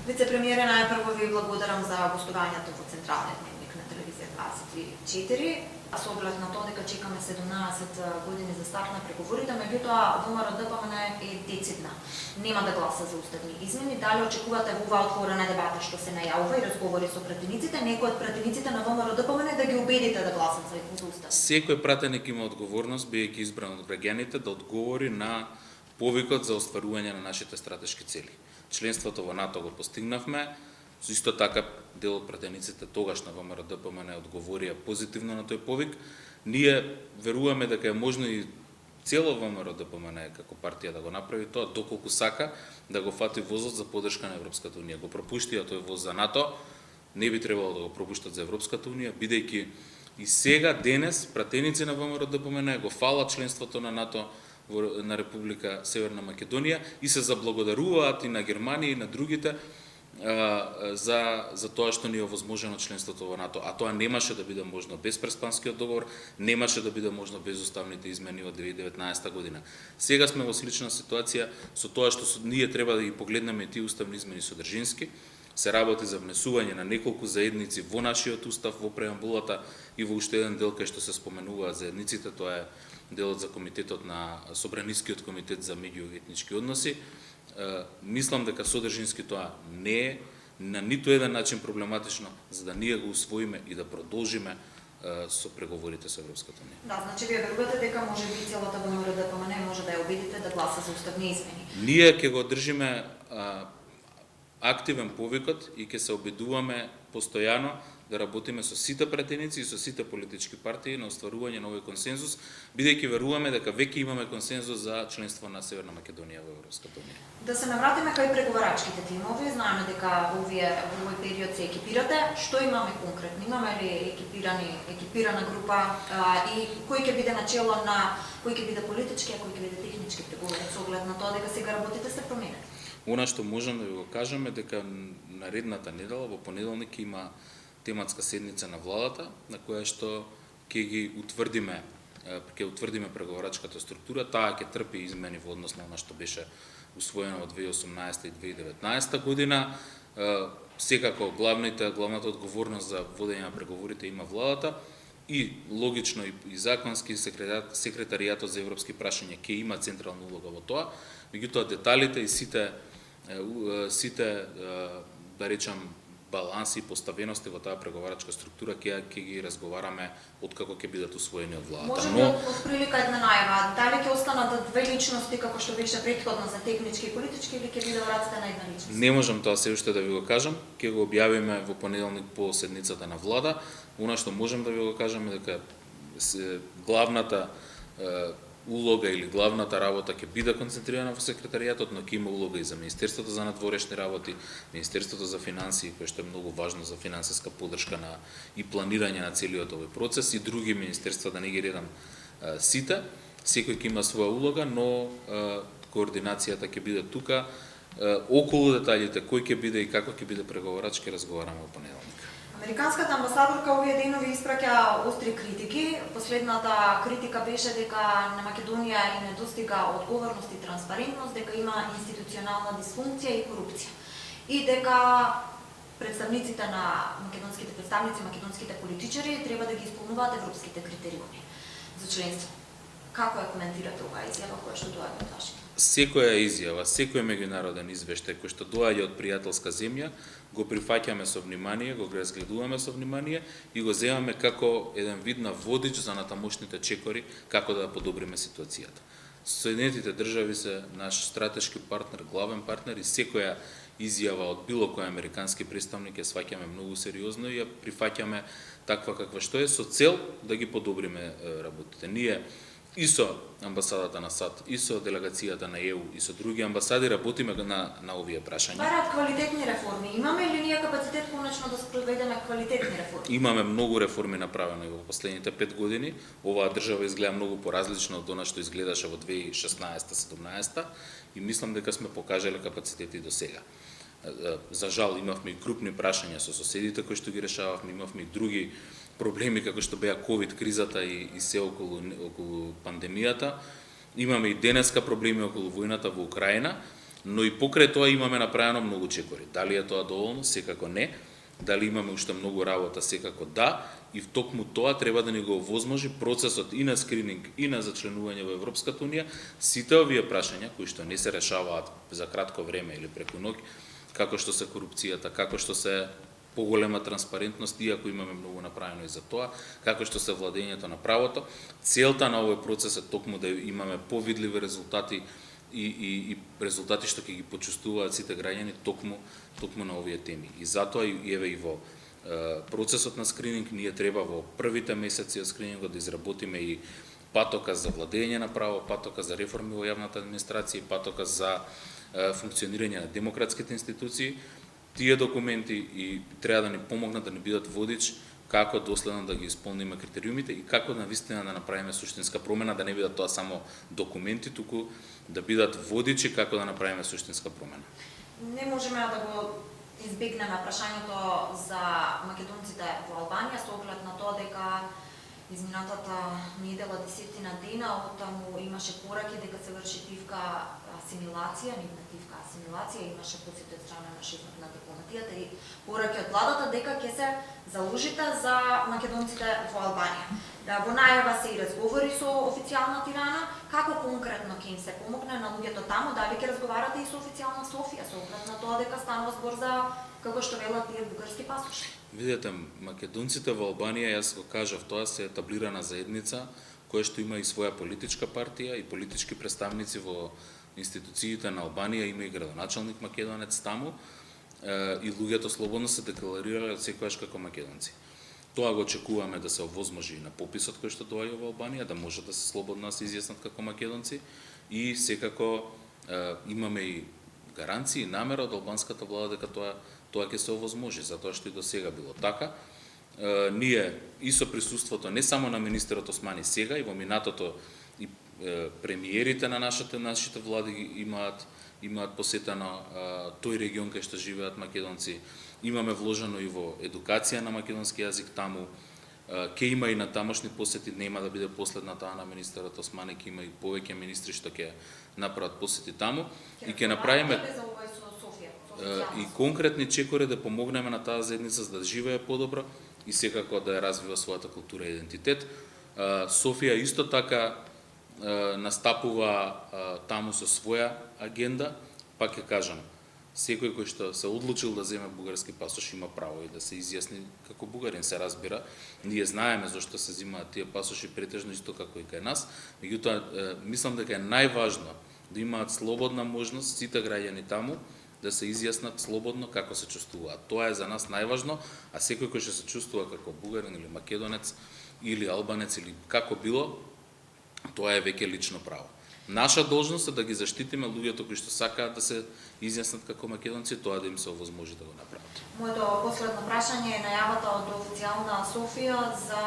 Вице-премиере, најпрво ви благодарам за гостувањето во Централниот дневник на телевизија 24, а со оглед на тоа дека чекаме 17 години за старт на преговорите, меѓутоа ВМРО-ДПМН е децидна. Нема да гласа за уставни измени. Дали очекувате во оваа отворена дебата што се најавува и разговори со пратениците, некои од пратениците на ВМРО-ДПМН да ги убедите да гласат за устав? Секој пратеник има одговорност, бидејќи избран од граѓаните, да одговори на повикот за остварување на нашите стратешки цели. Членството во НАТО го постигнавме, исто така дел од пратениците тогаш на ВМРО-ДПМН одговорија позитивно на тој повик. Ние веруваме дека е можно и цело ВМРО-ДПМН како партија да го направи тоа, доколку сака да го фати возот за поддршка на Европската унија. Го пропуштија тој воз за НАТО, не би требало да го пропуштат за Европската унија, бидејќи и сега, денес, пратеници на ВМРО-ДПМН го фалат членството на НАТО на Република Северна Македонија и се заблагодаруваат и на Германија и на другите за тоа што ни е овозможено членството во НАТО. А тоа немаше да биде можно без Преспанскиот договор, немаше да биде можно без уставните измени од 2019 година. Сега сме во слична ситуација со тоа што ние треба да ги погледнеме тие уставни измени содржински. Се работи за внесување на неколку заедници во нашиот устав, во преамбулата и во уште еден дел кај што се споменуваат заедниците, тоа е делот за комитетот на Собранискиот комитет за меѓуетнички односи. Мислам дека содржински тоа не е на ниту еден начин проблематично, за да ние го усвоиме и да продолжиме со преговорите со Европската унија. Да, значи вие верувате дека може би целата ВМРО-ДПМН може да ја убедите да гласа за уставни измени. Ние ќе го држиме активен повикот и ќе се обидуваме постојано да работиме со сите пратеници и со сите политички партии на остварување на овој консензус, бидејќи веруваме дека веќе имаме консензус за членство на Северна Македонија во Европската унија. Да се навратиме кај преговарачките тимови, знаеме дека во овој период се екипирате. Што имаме конкретно? Имаме ли екипирана група и кој ќе биде начело на кој ќе биде политички, а кој ќе биде технички преговори со оглед на тоа дека сега работите се променет? Она што можам да ви го кажеме дека наредната недела во понеделник има тематска седница на владата на која што ќе утврдиме преговарачката структура. Таа ќе трпи измени во однос на она што беше усвоено во 2018 и 2019 година. Секако главната одговорност за водење на преговорите има владата и логично и законски секретаријатот за европски прашања ќе има централна улога во тоа. Меѓутоа деталите и сите да речам баланси и поставености во таа преговарачка структура ќе ги разговараме откако ќе бидат усвоени од владата. Може би од прилика една најава, дали ќе останат две личности како што беше претходно за технички и политички или ќе биде вратите на една личност? Не можам тоа се уште да ви го кажам, ќе го објавиме во понеделник по седницата на влада. Она што можам да ви го кажам е дека главната улога или главната работа ќе биде концентрирана во секретаријатот, но ќе има улога и за Министерството за надворешни работи, Министерството за финансии, кое што е многу важно за финансиска поддршка и планирање на целиот овој процес, и други министерства, да не ги редам сите. Секој ќе има своја улога, но координацијата ќе биде тука. Околу деталите, кој ќе биде и како ќе биде преговарач, ќе разговараме во понеделник. Американската амбасадорка овие денови испраќа остри критики. Последната критика беше дека на Македонија и недостига одговорност и транспарентност, дека има институционална дисфункција и корупција. И дека представниците на македонските политичари треба да ги исполнуваат европските критериуми за членство. Како ја коментирате оваа изјава која што доаѓа од Вашингтон? Секоја изјава, секој меѓународен извештај кој што доаѓа од пријателска земја, го прифаќаме со внимание, го разгледуваме со внимание и го земаме како еден вид на водич за натамошните чекори како да подобриме ситуацијата. Соединетите држави се наш стратешки партнер, главен партнер и секоја изјава од било кој американски представник ја сваќаме многу сериозно и ја прифаќаме таква каква што е со цел да ги подобриме работите. Ние и со амбасадата на САД, и со делегацијата на ЕУ, и со други амбасади работиме на овие прашања. Бараат квалитетни реформи. Имаме ли ние капацитет конечно да спроведеме квалитетни реформи? Имаме многу реформи направени во последните 5 години. Оваа држава изгледа многу поразлично од она што изгледаше во 2016-17 и мислам дека сме покажале капацитети до сега. За жал имавме и крупни прашања со соседите кои што ги решававме, имавме и други проблеми како што беа ковид кризата и се околу пандемијата. Имаме и денеска проблеми околу војната во Украина но и покрај тоа имаме направено многу чекори. Дали е тоа доволно? Секако не. Дали имаме уште многу работа? Секако да. И втокму тоа треба да ни го овозможи процесот и на скрининг и на зачленување во Европската унија, сите овие прашања кои што не се решаваат за кратко време или преку ноќ, како што се корупцијата, како што се поголема транспарентност, иако имаме многу направено и за тоа, како што се владењето на правото. Целта на овој процес е токму да имаме повидливи резултати и резултати што ќе ги почувствуваат сите граѓани токму на овие теми. И затоа еве и во процесот на скрининг ние треба во првите месеци од скринингот да изработиме и патока за владење на право, патока за реформи во јавната администрација, патока за функционирање на демократските институции. Тие документи и треба да ни помогнат да ни бидат водич како доследно да ги исполниме критериумите и како навистина да направиме суштинска промена, да не бидат тоа само документи, туку да бидат водичи како да направиме суштинска промена. Не можеме да го избегнеме прашањето за македонците во Албанија со оглед на тоа дека изминатата недела 10 дена од таму имаше пораки дека се врши тивка асимилација, нивна асимилација, имаше посети од страна на шефот на дипломатијата и пораки од владата дека ќе се заложите за македонците во Албанија. Во најава се и разговори со официјална Тирана, како конкретно ќе им се помогне на луѓето таму, дали ќе разговарате и со официјална Софија, со оглед на тоа дека станува збор за, како што велат тие бугарски пасоши. Видете, македонците во Албанија, јас го кажав, тоа се етаблирана заедница која што има и своја политичка партија и политички представници во институциите на Албанија, има и градоначалник македонец таму и луѓето слободно се декларирале секогаш како македонци. Тоа го очекуваме да се овозможи на пописот кој што доаѓа во Албанија, да може да се слободно се изјаснат како македонци и секако имаме и гаранции и намера од албанската влада дека тоа ќе се овозможи, затоа што и до сега било така. Ние и со присуството не само на министерот Османи сега и во минатото и премиерите на нашите влади имаат посетено тој регион кај што живеат македонци. Имаме вложено и во едукација на македонски јазик таму. Ке има и на тамошни посети, нема да биде последна таа на министерот Османи, ке има и повеќе министри што ќе направат посети таму и ќе направиме и конкретни чекори да помогнеме на таа заедница за да живее подобро и секако да ја развива својата култура и идентитет. Софија исто така настапува таму со своја агенда, пак ќе кажам, секој кој што се одлучил да земе бугарски пасош има право и да се изјасни како бугарин, се разбира. Ние знаеме зошто се земаат тие пасоши претежно исто како и кај нас, меѓутоа мислам дека е најважно да имаат слободна можност сите граѓани таму да се изјаснат слободно како се чувствуваат. Тоа е за нас најважно, а секој кој што се чувствува како бугарин или македонец или албанец или како било, тоа е веќе лично право. Наша должност е да ги заштитиме луѓето кои што сакаат да се изјаснат како македонци, тоа да им се овозможи да го направат. Моето последно прашање е најавата од официјална Софија за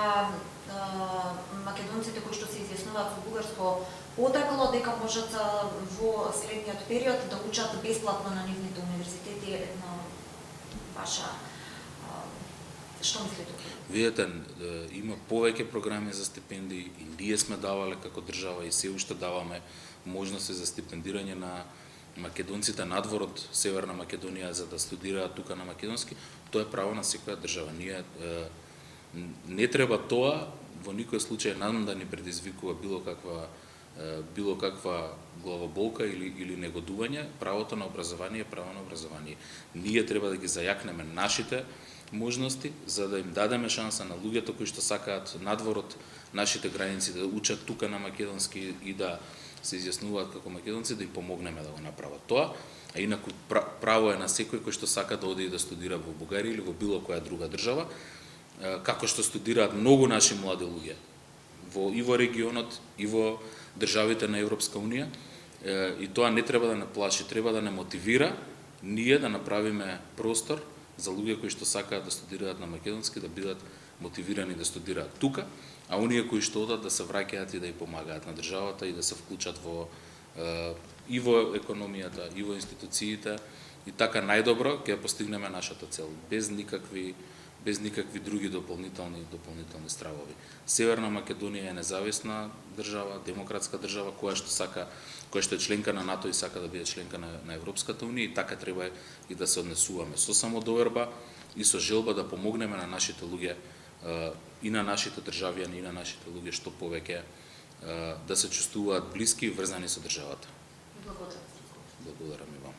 македонците кои што се изјаснуваат со бугарско потекло дека можат во следниот период да учат бесплатно на нивните универзитети. Една ваша што мислите? Видете, има повеќе програми за стипендии и ние сме давале како држава и се уште даваме можности за стипендирање на македонците надвор од Северна Македонија за да студираат тука на македонски. Тоа е право на секоја држава. Ние не треба тоа во никој случај нам да ни предизвикува било каква главоболка или негодување. Правото на образование е право на образование. Ние треба да ги зајакнеме нашите можности за да им дадеме шанса на луѓето кои што сакаат надвор од нашите граници да учат тука на македонски и да се изјаснуваат како македонци, да им помогнеме да го направат тоа. А инаку право е на секој кој што сака да оди и да студира во Бугарија или во било која друга држава, како што студираат многу наши млади луѓе и во регионот и во државите на Европска унија, и тоа не треба да не плаши, треба да не мотивира ние да направиме простор за луѓе кои што сакаат да студираат на македонски да бидат мотивирани да студираат тука, а оние кои што одат да се враќаат и да ја помагаат на државата и да се вклучат и во економијата, и во институциите, и така најдобро ќе постигнеме нашата цел, без без никакви други дополнителни стравови. Северна Македонија е независна држава, демократска држава која што е членка на НАТО и сака да биде членка на Европската унија, и така треба и да се однесуваме, со самодоверба и со желба да помогнеме на нашите луѓе и на нашите државјани и на нашите луѓе што повеќе да се чувствуваат блиски и врзани со државата. Благодарам. Благодарам и вам.